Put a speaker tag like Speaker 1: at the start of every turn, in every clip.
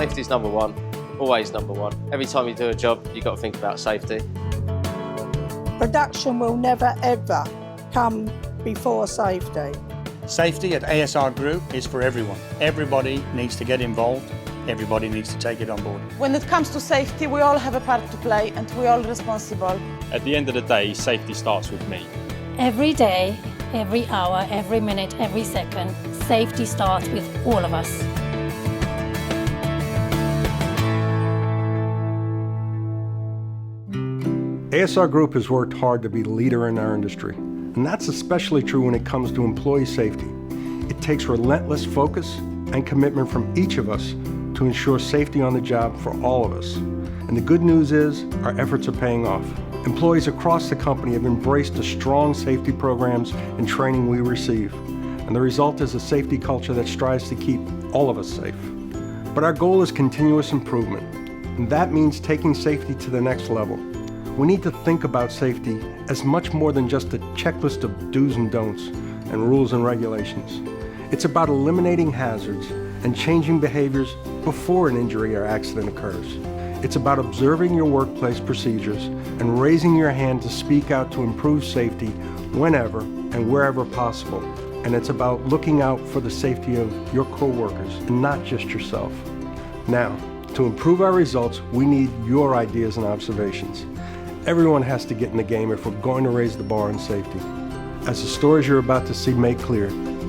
Speaker 1: Safety's number one, always number one. Every time you do a job, you've got to think about safety.
Speaker 2: Production will never ever come before safety.
Speaker 3: Safety at ASR Group is for everyone. Everybody needs to get involved. Everybody needs to take it on board.
Speaker 4: When it comes to safety, we all have a part to play and we're all responsible.
Speaker 5: At the end of the day, safety starts with me.
Speaker 6: Every day, every hour, every minute, every second, safety starts with all of us.
Speaker 7: ASR Group has worked hard to be the leader in our industry, and that's especially true when it comes to employee safety. It takes relentless focus and commitment from each of us to ensure safety on the job for all of us. And the good news is, our efforts are paying off. Employees across the company have embraced the strong safety programs and training we receive, and the result is a safety culture that strives to keep all of us safe. But our goal is continuous improvement, and that means taking safety to the next level. We need to think about safety as much more than just a checklist of do's and don'ts and rules and regulations. It's about eliminating hazards and changing behaviors before an injury or accident occurs. It's about observing your workplace procedures and raising your hand to speak out to improve safety whenever and wherever possible. And it's about looking out for the safety of your coworkers and not just yourself. Now, to improve our results, we need your ideas and observations. Everyone has to get in the game if we're going to raise the bar on safety. As the stories you're about to see make clear,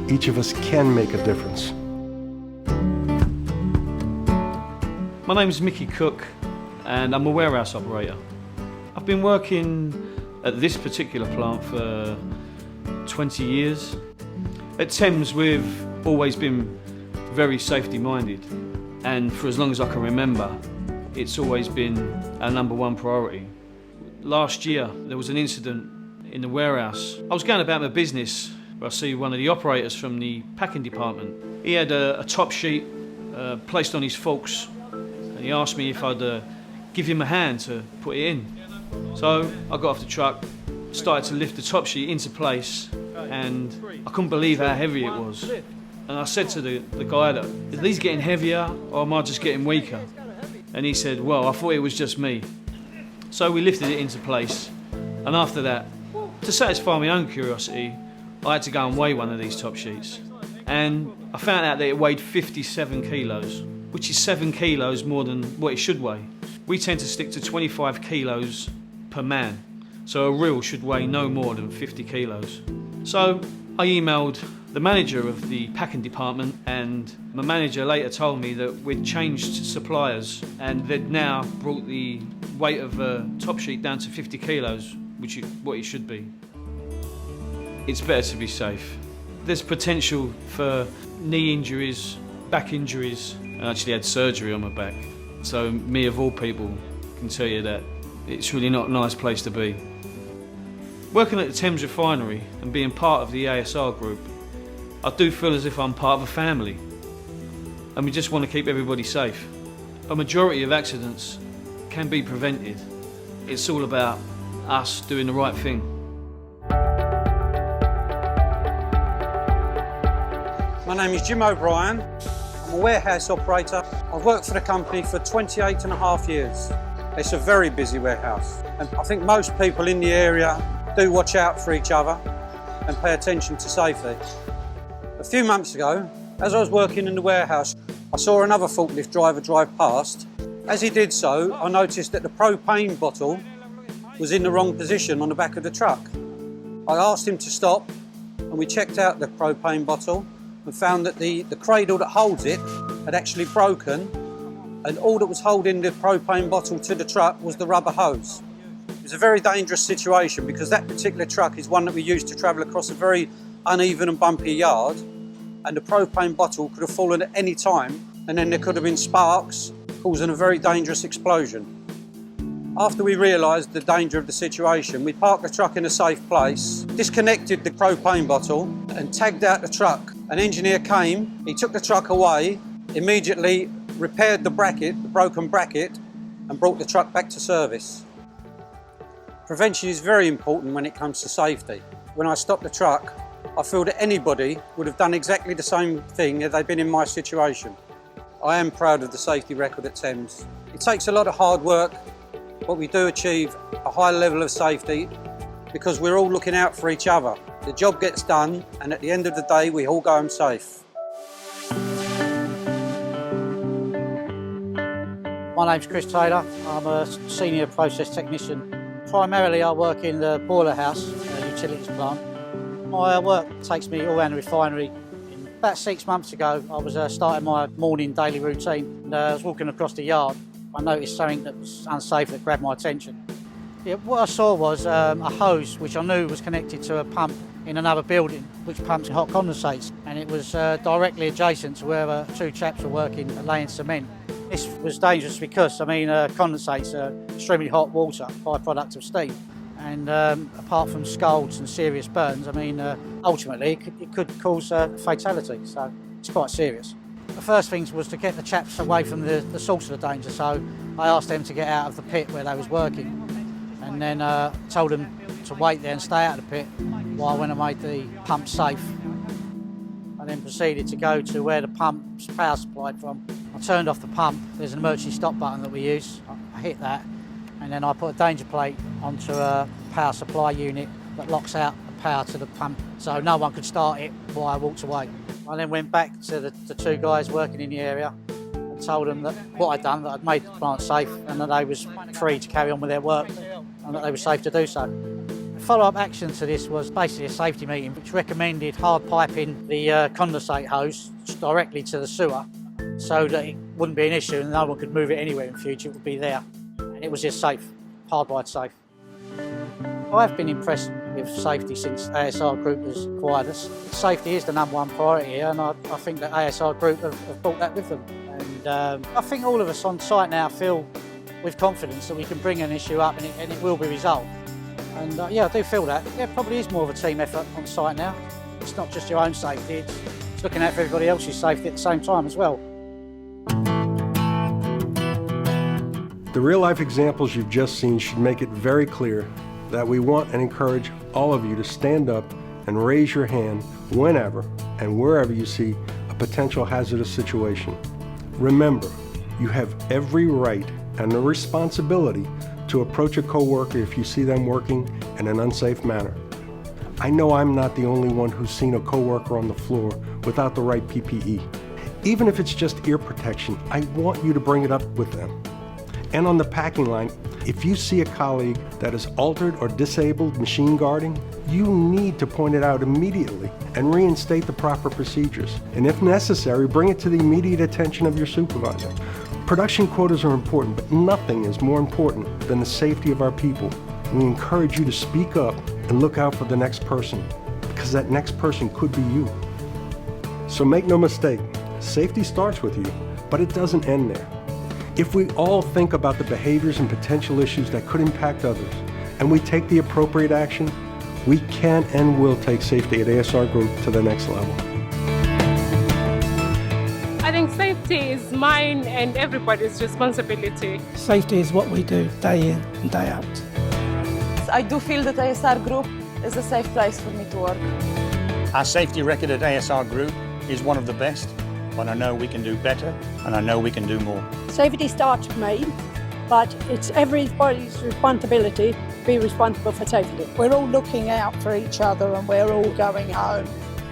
Speaker 7: each of us can make a difference.
Speaker 8: My name's Mickey Cook and I'm a warehouse operator. I've been working at this particular plant for 20 years. At Thames we've always been very safety minded, and for as long as I can remember it's always been our number one priority. Last year there was an incident in the warehouse. I was going about my business where I see one of the operators from the packing department. He had a top sheet placed on his forks, and he asked me if I'd give him a hand to put it in. So I got off the truck, started to lift the top sheet into place, and I couldn't believe how heavy it was. And I said to the guy, that, "Are these getting heavier or am I just getting weaker?" And he said, "Well, I thought it was just me." So we lifted it into place, and after that, to satisfy my own curiosity, I had to go and weigh one of these top sheets. And I found out that it weighed 57 kilos, which is 7 kilos more than what it should weigh. We tend to stick to 25 kilos per man, so a reel should weigh no more than 50 kilos. So I emailed the manager of the packing department, and my manager later told me that we'd changed suppliers and they'd now brought the weight of a top sheet down to 50 kilos, which is what it should be. It's better to be safe. There's potential for knee injuries, back injuries. I actually had surgery on my back. So me of all people can tell you that it's really not a nice place to be. Working at the Thames Refinery and being part of the ASR Group, I do feel as if I'm part of a family, and we just want to keep everybody safe. A majority of accidents can be prevented. It's all about us doing the right thing.
Speaker 9: My name is Jim O'Brien. I'm a warehouse operator. I've worked for the company for 28 and a half years. It's a very busy warehouse, and I think most people in the area do watch out for each other and pay attention to safety. A few months ago, as I was working in the warehouse, I saw another forklift driver drive past. As he did so, I noticed that the propane bottle was in the wrong position on the back of the truck. I asked him to stop, and we checked out the propane bottle and found that the cradle that holds it had actually broken, and all that was holding the propane bottle to the truck was the rubber hose. It was a very dangerous situation because that particular truck is one that we use to travel across a very uneven and bumpy yard, and the propane bottle could have fallen at any time, and then there could have been sparks causing a very dangerous explosion. After we realised the danger of the situation, we parked the truck in a safe place, disconnected the propane bottle and tagged out the truck. An engineer came, he took the truck away, immediately repaired the bracket, the broken bracket, and brought the truck back to service. Prevention is very important when it comes to safety. When I stopped the truck, I feel that anybody would have done exactly the same thing had they been in my situation. I am proud of the safety record at Thames. It takes a lot of hard work, but we do achieve a high level of safety because we're all looking out for each other. The job gets done, and at the end of the day, we all go home safe.
Speaker 10: My name's Chris Taylor. I'm a senior process technician. Primarily I work in the boiler house, utilities plant. My work takes me all around the refinery. About 6 months ago I was starting my morning daily routine and I was walking across the yard. I noticed something that was unsafe that grabbed my attention. What I saw was a hose which I knew was connected to a pump in another building which pumps hot condensates, and it was directly adjacent to where two chaps were working laying cement. This was dangerous because, condensates are extremely hot water, byproduct of steam. And apart from scalds and serious burns, ultimately it could cause fatality, so it's quite serious. The first thing was to get the chaps away from the source of the danger, so I asked them to get out of the pit where they was working, and then told them to wait there and stay out of the pit while I went and made the pump safe. I then proceeded to go to where the pump's power supplied from. I turned off the pump. There's an emergency stop button that we use. I hit that, and then I put a danger plate onto a power supply unit that locks out the power to the pump, so no one could start it while I walked away. I then went back to the two guys working in the area and told them that what I'd done, that I'd made the plant safe and that they was free to carry on with their work and that they were safe to do so. The follow-up action to this was basically a safety meeting which recommended hard piping the condensate hose directly to the sewer so that it wouldn't be an issue and no one could move it anywhere in future, it would be there. And it was just safe, hardwired safe. I've been impressed with safety since ASR Group has acquired us. Safety is the #1 priority here, and I think that ASR Group have brought that with them. And I think all of us on site now feel with confidence that we can bring an issue up and it will be resolved. And I do feel that. There probably is more of a team effort on site now. It's not just your own safety, it's looking out for everybody else's safety at the same time as well.
Speaker 7: The real-life examples you've just seen should make it very clear that we want and encourage all of you to stand up and raise your hand whenever and wherever you see a potential hazardous situation. Remember, you have every right and the responsibility to approach a coworker if you see them working in an unsafe manner. I know I'm not the only one who's seen a coworker on the floor without the right PPE. Even if it's just ear protection, I want you to bring it up with them. And on the packing line, if you see a colleague that is altered or disabled machine guarding, you need to point it out immediately and reinstate the proper procedures. And if necessary, bring it to the immediate attention of your supervisor. Production quotas are important, but nothing is more important than the safety of our people. And we encourage you to speak up and look out for the next person, because that next person could be you. So make no mistake, safety starts with you, but it doesn't end there. If we all think about the behaviors and potential issues that could impact others, and we take the appropriate action, we can and will take safety at ASR Group to the next level.
Speaker 11: I think safety is mine and everybody's responsibility.
Speaker 2: Safety is what we do day in and day out.
Speaker 4: I do feel that ASR Group is a safe place for me to work.
Speaker 3: Our safety record at ASR Group is one of the best, but I know we can do better and I know we can do more.
Speaker 2: Safety starts with me, but it's everybody's responsibility to be responsible for safety. We're all looking out for each other and we're all going home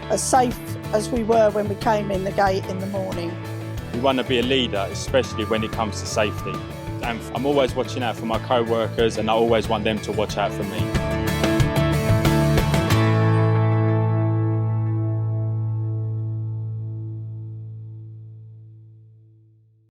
Speaker 2: as safe as we were when we came in the gate in the morning.
Speaker 5: We want to be a leader, especially when it comes to safety. And I'm always watching out for my co-workers and I always want them to watch out for me.